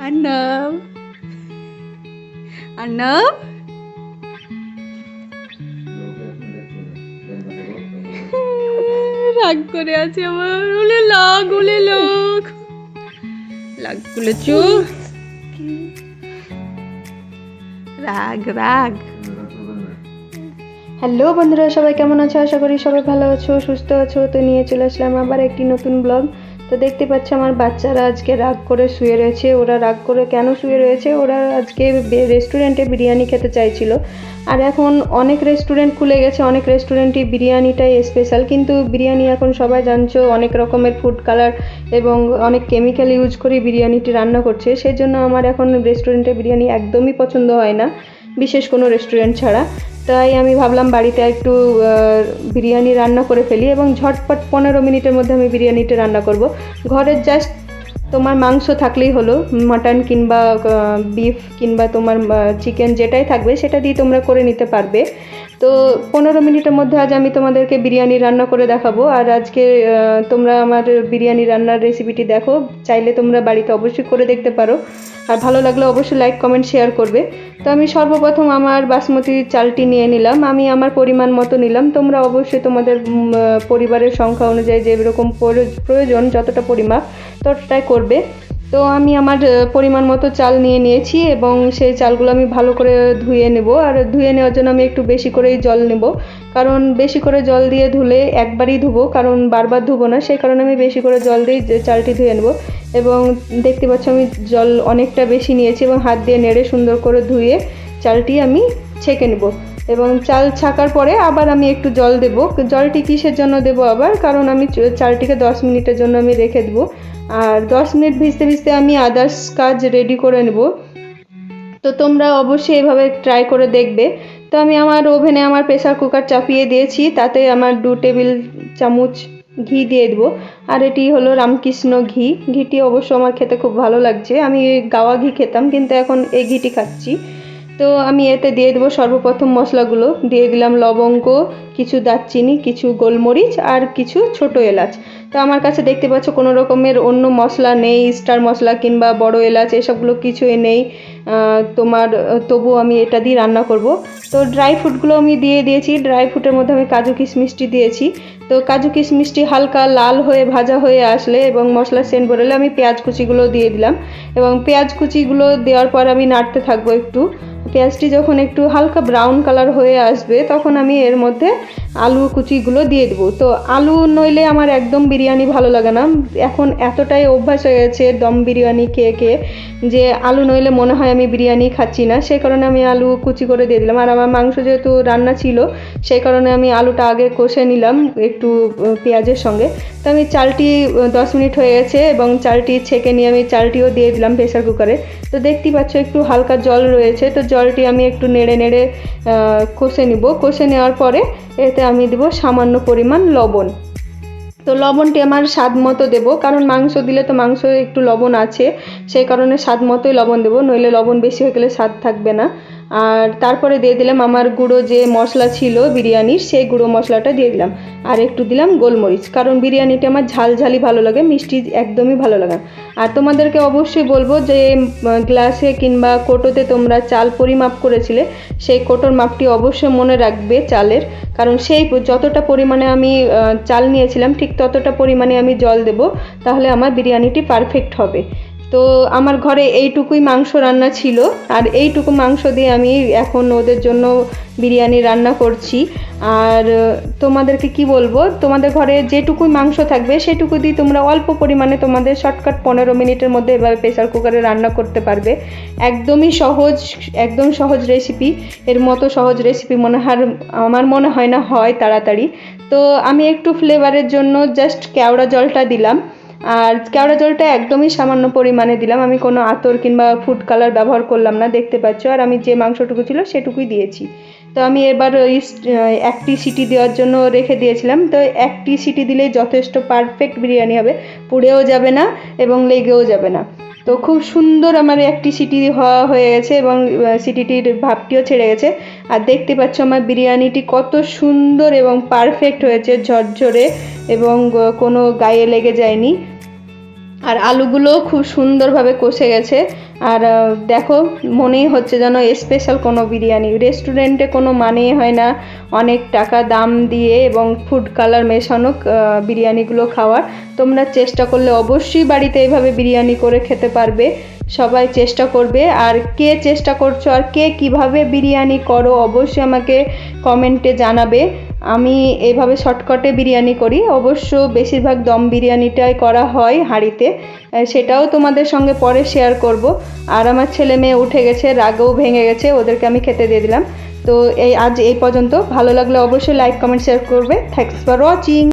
अर्नब अर्नब রাগ করে আছে আমার ওলে লাগ করে চুপ রাগ হ্যালো বন্ধুরা, সবাই কেমন আছো? আশা করি সবাই ভালো আছো, সুস্থ আছো। তো নিয়ে চলে আসলাম আবার একটি নতুন ব্লগ। তো দেখতে পাচ্ছ আমার বাচ্চারা আজকে রাগ করে শুয়ে রয়েছে। ওরা রাগ করে কেন শুয়ে রয়েছে? ওরা আজকে রেস্টুরেন্টে বিরিয়ানি খেতে চাইছিল। আর এখন অনেক রেস্টুরেন্ট খুলে গেছে, অনেক রেস্টুরেন্টই বিরিয়ানিটাই স্পেশাল। কিন্তু বিরিয়ানি এখন সবাই জানছো অনেক রকমের ফুড কালার এবং অনেক কেমিক্যাল ইউজ করে বিরিয়ানিটি রান্না করছে। সেই জন্য আমার এখন রেস্টুরেন্টে বিরিয়ানি একদমই পছন্দ হয় না, বিশেষ কোনো রেস্টুরেন্ট ছাড়া। তাই আমি ভাবলাম বাড়িতে একটু বিরিয়ানি রান্না করে ফেলি এবং ঝটপট 15 মিনিটের মধ্যে আমি বিরিয়ানিটা রান্না করব। ঘরের জাস্ট তোমার মাংস থাকলেই হলো, মাটন কিংবা বিফ কিংবা তোমার চিকেন যেটাই থাকবে সেটা দিয়ে তোমরা করে নিতে পারবে। তো 15 মিনিটের মধ্যে আজ আমি তোমাদেরকে বিরিয়ানি রান্না করে দেখাবো। আর আজকে তোমরা আমার বিরিয়ানি রান্নার রেসিপিটি দেখো, চাইলে তোমরা বাড়িতে অবশ্যই করে দেখতে পারো। আর ভালো লাগলে অবশ্যই লাইক কমেন্ট শেয়ার করবে। তো আমি সর্বপ্রথম আমার বাসমতি চালটি নিয়ে নিলাম, আমি আমার পরিমাণ মতো নিলাম। তোমরা অবশ্যই তোমাদের পরিবারের সংখ্যা অনুযায়ী যেরকম প্রয়োজন যতটা পরিমাপ ততটাই করবে। তো আমি আমার পরিমাণ মতো চাল নিয়ে নিয়েছি এবং সেই চালগুলো আমি ভালো করে ধুয়ে নেব। আর ধুয়ে নেওয়ার জন্য আমি একটু বেশি করেই জল নেব, কারণ বেশি করে জল দিয়ে ধুলে একবারই ধুবো, কারণ বারবার ধুবো না। সেই কারণে আমি বেশি করে জল দিয়ে চালটি ধুয়ে নেব। এবং দেখতে পাচ্ছ আমি জল অনেকটা বেশি নিয়েছি এবং হাত দিয়ে নেড়ে সুন্দর করে ধুয়ে চালটি আমি ছেঁকে নেব। এবং চাল ছাকার পরে আবার আমি একটু জল দেব। জলটি কিসের জন্য দেব আবার, কারণ আমি চালটিকে 10 মিনিটের জন্য আমি রেখে দেবো। আর 10 মিনিট ভিজতে ভিজতে আমি আদার্স কাজ রেডি করে নেব। তো তোমরা অবশ্যই এভাবে ট্রাই করে দেখবে। তো আমি আমার ওভেনে আমার প্রেসার কুকার চাপিয়ে দিয়েছি, তাতে আমার 2 টেবিল চামচ ঘি দিয়ে দেবো। আর এটি হলো রামকৃষ্ণ ঘিটি অবশ্য আমার খেতে খুব ভালো লাগছে। আমি গাওয়া ঘি খেতাম, কিন্তু এখন এই ঘিটি খাচ্ছি। তো আমি এতে দিয়ে দেবো সর্বপ্রথম মশলাগুলো। দিয়ে দিলাম লবঙ্গ, কিছু দারচিনি, কিছু গোলমরিচ আর কিছু ছোটো এলাচ। তো আমার কাছে দেখতে পাচ্ছ কোনো রকমের অন্য মশলা নেই, স্টার মশলা কিংবা বড় এলাচ এসবগুলো কিছুই নেই তোমার। তবু আমি এটা দিয়ে রান্না করব। তো ড্রাই ফ্রুটগুলো আমি দিয়ে দিয়েছি। ড্রাই ফ্রুটের মধ্যে আমি কাজু কিশমিশটি দিয়েছি। তো কাজু কিশমিশটি হালকা লাল হয়ে ভাজা হয়ে আসলে এবং মশলা সেন্ট বেরোলে আমি পেঁয়াজ কুচিগুলো দিয়ে দিলাম। এবং পেঁয়াজ কুচিগুলো দেওয়ার পর আমি নাড়তে থাকবো একটু। পেঁয়াজটি যখন একটু হালকা ব্রাউন কালার হয়ে আসবে তখন আমি এর মধ্যে আলু কুচিগুলো দিয়ে দেবো। তো আলু নইলে আমার একদম বিরিয়ানি ভালো লাগে না। এখন এতটাই অভ্যাস হয়ে গেছে দম বিরিয়ানি খেয়ে খেয়ে যে আলু নইলে মনে হয় আমি বিরিয়ানি খাচ্ছি না। সেই কারণে আমি আলু কুচি করে দিয়ে দিলাম। আর আমার মাংস যেহেতু রান্না ছিল সেই কারণে আমি আলুটা আগে কষে নিলাম একটু পেঁয়াজের সঙ্গে। তো আমি চালটি 10 মিনিট হয়ে গেছে এবং চালটি ছেঁকে নিয়ে আমি চালটিও দিয়ে দিলাম প্রেসার কুকারে। তো দেখতেই পাচ্ছ একটু হালকা জল রয়েছে। তো জলটি আমি একটু নেড়ে নেড়ে কষে নিব। কষে নেওয়ার পরে এতে আমি দেব সামান্য পরিমাণ লবণ। তো লবণটি আমার স্বাদ মতো দেবো, কারণ মাংস দিলে তো মাংস একটু লবণ আছে, সেই কারণে স্বাদ মতোই লবণ দেবো, নইলে লবণ বেশি হয়ে গেলে স্বাদ থাকবে না। আর তারপরে দিয়ে দিলাম আমার গুঁড়ো যে মশলা ছিল বিরিয়ানির, সেই গুঁড়ো মশলাটা দিয়ে দিলাম। আর একটু দিলাম গোলমরিচ, কারণ বিরিয়ানিটা আমার ঝালঝালি ভালো লাগে, মিষ্টি একদমই ভালো লাগে। আর তোমাদেরকে অবশ্যই বলবো যে গ্লাসে কিংবা কোটোতে তোমরা চাল পরিমাপ করেছিলে সেই কোটোর মাপটি অবশ্যই মনে রাখবে চালের, কারণ সেই যতটা পরিমাণে আমি চাল নিয়েছিলাম ঠিক ততটা পরিমাণে আমি জল দেব, তাহলে আমার বিরিয়ানিটি পারফেক্ট হবে। তো আমার ঘরে এইটুকুই মাংস রান্না ছিল, আর এইটুকু মাংস দিয়ে আমি এখন ওদের জন্য বিরিয়ানি রান্না করছি। আর তোমাদেরকে কি বলবো, তোমাদের ঘরে যেটুকুই মাংস থাকবে সেটুকু দিয়ে তোমরা অল্প পরিমাণে তোমাদের শর্টকাট 15 মিনিটের মধ্যে এভাবে প্রেসার কুকারে রান্না করতে পারবে। একদমই সহজ, একদম সহজ রেসিপি। এর মতো সহজ রেসিপি আমার মনে হয় না হয় তাড়াতাড়ি। তো আমি একটু ফ্লেভারের জন্য জাস্ট কেওড়া জলটা দিলাম। আর কেওড়া জলটা একদমই সামান্য পরিমাণে দিলাম, আমি কোনো আতর কিংবা ফুড কালার ব্যবহার করলাম না, দেখতে পাচ্ছ। আর আমি যে মাংসটুকু ছিল সেটুকুই দিয়েছি। তো আমি এবার একটি সিটি দেওয়ার জন্য রেখে দিয়েছিলাম। তো একটি সিটি দিলেই যথেষ্ট পারফেক্ট বিরিয়ানি হবে, পুড়েও যাবে না এবং লেগেও যাবে না। তো খুব সুন্দর আমার একটি সিটি হওয়া হয়ে গেছে এবং সিটিটির ভাবটিও ছেড়ে গেছে। আর দেখতে পাচ্ছ আমার বিরিয়ানিটি কত সুন্দর এবং পারফেক্ট হয়েছে, ঝরঝরে এবং কোনো গায়ে লেগে যায়নি। আর আলুগুলো খুব সুন্দরভাবে কষে গেছে। আর দেখো মনেই হচ্ছে যেন স্পেশাল কোনো বিরিয়ানি, রেস্টুরেন্টে কোনো মানেই হয় না অনেক টাকা দাম দিয়ে এবং ফুড কালার মেশানো বিরিয়ানিগুলো খাওয়ার। তোমরা চেষ্টা করলে অবশ্যই বাড়িতে এইভাবে বিরিয়ানি করে খেতে পারবে। সবাই চেষ্টা করবে। আর কে চেষ্টা করছো আর কে কিভাবে বিরিয়ানি করো অবশ্যই আমাকে কমেন্টে জানাবে। আমি এইভাবে শর্টকাটে বিরিয়ানি করি, অবশ্য বেশিরভাগ দম বিরিয়ানিটাই করা হয় হাঁড়িতে, সেটাও তোমাদের সঙ্গে পরে শেয়ার করব। আর আমার ছেলে মেয়ে উঠে গেছে, রাগও ভেঙে গেছে, ওদেরকে আমি খেতে দিয়ে দিলাম। তো আজ এই পর্যন্ত। ভালো লাগলে অবশ্যই লাইক কমেন্ট শেয়ার করবে। Thanks for watching.